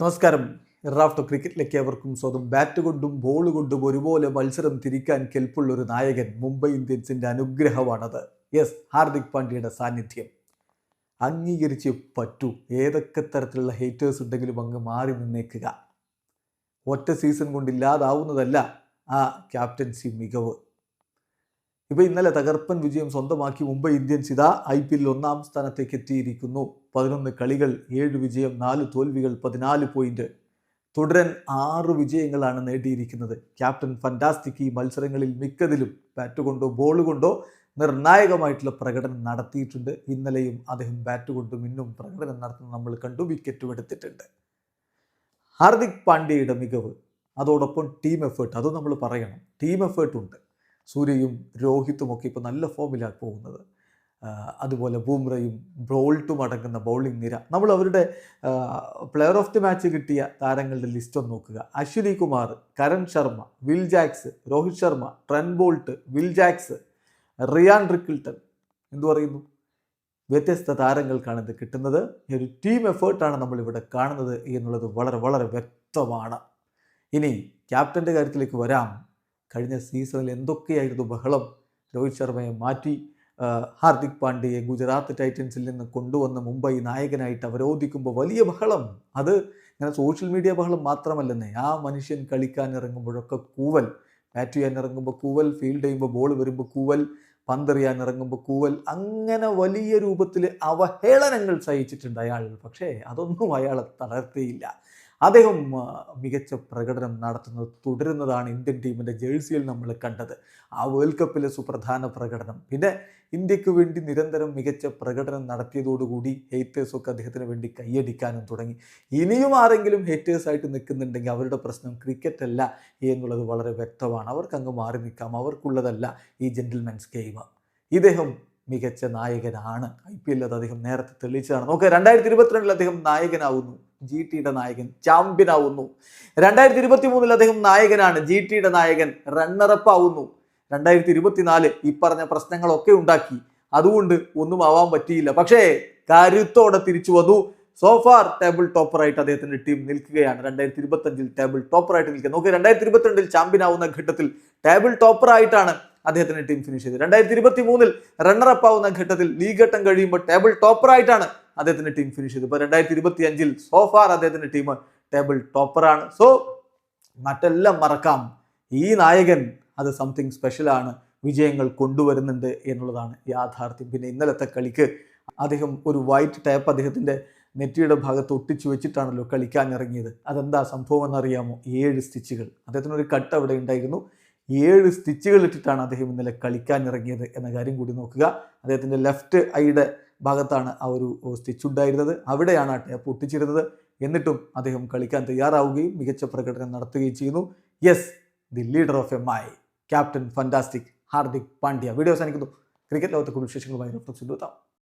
നമസ്കാരം. റാഫ്റ്റോ ക്രിക്കറ്റിലേക്ക് അവർക്കും സ്വന്തം. ബാറ്റ് കൊണ്ടും ബോൾ കൊണ്ടും ഒരുപോലെ മത്സരം തിരിക്കാൻ കെൽപ്പുള്ള ഒരു നായകൻ. മുംബൈ ഇന്ത്യൻസിന്റെ അനുഗ്രഹമാണത്. യെസ്, ഹാർദിക് പാണ്ഡ്യയുടെ സാന്നിധ്യം അംഗീകരിച്ച് പറ്റൂ. ഏതൊക്കെ തരത്തിലുള്ള ഹേറ്റേഴ്സ് ഉണ്ടെങ്കിലും അങ്ങ് മാറി നിന്നേക്കുക. ഒറ്റ സീസൺ കൊണ്ട് ഇല്ലാതാവുന്നതല്ല ആ ക്യാപ്റ്റൻസി മികവ്. ഇപ്പോൾ ഇന്നലെ തകർപ്പൻ വിജയം സ്വന്തമാക്കി മുംബൈ ഇന്ത്യൻസ് ഇതാ IPL ഒന്നാം സ്ഥാനത്തേക്ക് എത്തിയിരിക്കുന്നു. 11 കളികൾ, 7 വിജയം, 4 തോൽവികൾ, 14 പോയിന്റ്. തുടരൻ 6 വിജയങ്ങളാണ് നേടിയിരിക്കുന്നത്. ക്യാപ്റ്റൻ ഫന്റാസ്റ്റിക് ഈ മത്സരങ്ങളിൽ മിക്കതിലും ബാറ്റ് കൊണ്ടോ ബോൾ കൊണ്ടോ നിർണായകമായിട്ടുള്ള പ്രകടനം നടത്തിയിട്ടുണ്ട്. ഇന്നലെയും അദ്ദേഹം ബാറ്റ് കൊണ്ടും ഇന്നും പ്രകടനം നടത്തുന്നത് നമ്മൾ കണ്ടു. വിക്കറ്റും എടുത്തിട്ടുണ്ട്. ഹാർദിക് പാണ്ഡ്യയുടെ മികവ്, അതോടൊപ്പം ടീം എഫേർട്ട്, അതും നമ്മൾ പറയണം. ടീം എഫേർട്ടുണ്ട്. സൂര്യയും രോഹിത്തും ഒക്കെ ഇപ്പോൾ നല്ല ഫോമിലാണ് പോകുന്നത്. അതുപോലെ ബൂംറയും ബോൾട്ടും അടങ്ങുന്ന ബൗളിംഗ് നിര. നമ്മൾ അവരുടെ പ്ലെയർ ഓഫ് ദി മാച്ച് കിട്ടിയ താരങ്ങളുടെ ലിസ്റ്റ് ഒന്ന് നോക്കുക. Ashwini Kumar, Karan Sharma, Will Jacks, Rohit Sharma, Trent Boult, Will Jacks, Ryan Rickelton. എന്തു പറയുന്നു? വ്യത്യസ്ത താരങ്ങൾക്കാണ് ഇത് കിട്ടുന്നത്. ഒരു ടീം എഫേർട്ടാണ് നമ്മളിവിടെ കാണുന്നത് എന്നുള്ളത് വളരെ വളരെ വ്യക്തമാണ്. ഇനി ക്യാപ്റ്റൻ്റെ കാര്യത്തിലേക്ക് വരാം. കഴിഞ്ഞ സീസണിൽ എന്തൊക്കെയായിരുന്നു ബഹളം. രോഹിത് ശർമ്മയെ മാറ്റി ഹാർദിക് പാണ്ഡ്യയെ ഗുജറാത്ത് ടൈറ്റൻസിൽ നിന്ന് കൊണ്ടുവന്ന് മുംബൈ നായകനായിട്ട് അവരോധിക്കുമ്പോൾ വലിയ ബഹളം. അത് ഇങ്ങനെ സോഷ്യൽ മീഡിയ ബഹളം മാത്രമല്ലെന്നേ. ആ മനുഷ്യൻ കളിക്കാൻ ഇറങ്ങുമ്പോഴൊക്കെ കൂവൽ, ബാറ്റ് ചെയ്യാൻ ഇറങ്ങുമ്പോൾ കൂവൽ, ഫീൽഡ് ചെയ്യുമ്പോൾ ബോൾ വരുമ്പോൾ കൂവൽ, പന്തെറിയാൻ ഇറങ്ങുമ്പോൾ കൂവൽ, അങ്ങനെ വലിയ രൂപത്തിൽ അവഹേളനങ്ങൾ സഹിച്ചിട്ടുണ്ട് അയാൾ. പക്ഷേ അതൊന്നും അയാളെ തളർത്തിയില്ല. അദ്ദേഹം മികച്ച പ്രകടനം നടത്തുന്നത് തുടരുന്നതാണ് ഇന്ത്യൻ ടീമിൻ്റെ ജേഴ്സിയിൽ നമ്മൾ കണ്ടത്. ആ വേൾഡ് കപ്പിലെ സുപ്രധാന പ്രകടനം, പിന്നെ ഇന്ത്യക്ക് വേണ്ടി നിരന്തരം മികച്ച പ്രകടനം നടത്തിയതോടുകൂടി ഹേറ്റേഴ്സൊക്കെ അദ്ദേഹത്തിന് വേണ്ടി കൈയടിക്കാനും തുടങ്ങി. ഇനിയും ആരെങ്കിലും ഹേറ്റേഴ്സായിട്ട് നിൽക്കുന്നുണ്ടെങ്കിൽ അവരുടെ പ്രശ്നം ക്രിക്കറ്റ് അല്ല എന്നുള്ളത് വളരെ വ്യക്തമാണ്. അവർക്കങ്ങ് മാറി നിൽക്കാം. അവർക്കുള്ളതല്ല ഈ ജെന്റിൽമെൻസ് ഗെയിം. ഇദ്ദേഹം മികച്ച നായകനാണ്. IPL അത് അദ്ദേഹം നേരത്തെ തെളിയിച്ചതാണ്. നോക്കുക, 2022 അദ്ദേഹം നായകനാവുന്നു, GTയുടെ നായകൻ, ചാമ്പ്യൻ ആവുന്നു. 2023 അദ്ദേഹം നായകനാണ്, GTയുടെ നായകൻ, റണ്ണറപ്പ് ആവുന്നു. 2024 ഈ പറഞ്ഞ പ്രശ്നങ്ങളൊക്കെ ഉണ്ടാക്കി, അതുകൊണ്ട് ഒന്നും ആവാൻ പറ്റിയില്ല. പക്ഷേ കരുത്തോടെ തിരിച്ചു വന്നു. സോഫാർ ടേബിൾ ടോപ്പറായിട്ട് അദ്ദേഹത്തിന്റെ ടീം നിൽക്കുകയാണ്. 2025 ടേബിൾ ടോപ്പറായിട്ട് നിൽക്കുക. നോക്കുക, 2022 ചാമ്പ്യൻ ആവുന്ന ഘട്ടത്തിൽ ടേബിൾ ടോപ്പറായിട്ടാണ് അദ്ദേഹത്തിന്റെ ടീം ഫിനിഷ് ചെയ്തത്. 2023 റണ്ണറപ്പ് ആവുന്ന ഘട്ടത്തിൽ ലീഗ് ഘട്ടം കഴിയുമ്പോൾ ടേബിൾ ടോപ്പറായിട്ടാണ് അദ്ദേഹത്തിന്റെ ടീം ഫിനിഷ് ചെയ്തത്. ഇപ്പോൾ 2025 സോഫാർ അദ്ദേഹത്തിന്റെ ടീം ടേബിൾ ടോപ്പറാണ്. സോ മറ്റെല്ലാം മറക്കാം, ഈ നായകൻ അത് സംതിങ് സ്പെഷ്യലാണ്. വിജയങ്ങൾ കൊണ്ടുവരുന്നുണ്ട് എന്നുള്ളതാണ് യാഥാർത്ഥ്യം. പിന്നെ ഇന്നലത്തെ കളിക്ക് അദ്ദേഹം ഒരു വൈറ്റ് ടാപ്പ് അദ്ദേഹത്തിന്റെ നെറ്റിയുടെ ഭാഗത്ത് ഒട്ടിച്ചു വെച്ചിട്ടാണല്ലോ കളിക്കാൻ ഇറങ്ങിയത്. അതെന്താ സംഭവം എന്നറിയാമോ? 7 സ്റ്റിച്ചുകൾ. അദ്ദേഹത്തിനൊരു കട്ട് അവിടെ ഉണ്ടായിരുന്നു. 7 സ്റ്റിച്ചുകൾ ഇട്ടിട്ടാണ് അദ്ദേഹം ഇന്നലെ കളിക്കാൻ ഇറങ്ങിയത് എന്ന കാര്യം കൂടി നോക്കുക. അദ്ദേഹത്തിൻ്റെ ലെഫ്റ്റ് ഐയുടെ ഭാഗത്താണ് ആ ഒരു സ്റ്റിച്ച് ഉണ്ടായിരുന്നത്. അവിടെയാണ് ആ ടാപ്പ് ഒട്ടിച്ചിരുന്നത്. എന്നിട്ടും അദ്ദേഹം കളിക്കാൻ തയ്യാറാവുകയും മികച്ച പ്രകടനം നടത്തുകയും ചെയ്യുന്നു. Yes, the leader of MI, captain fantastic Hardik Pandya. Video അവസാനിക്കുന്നു. ക്രിക്കറ്റ് ലോകത്തെ കൂടുതൽ വിശേഷങ്ങളുമായി എത്താം.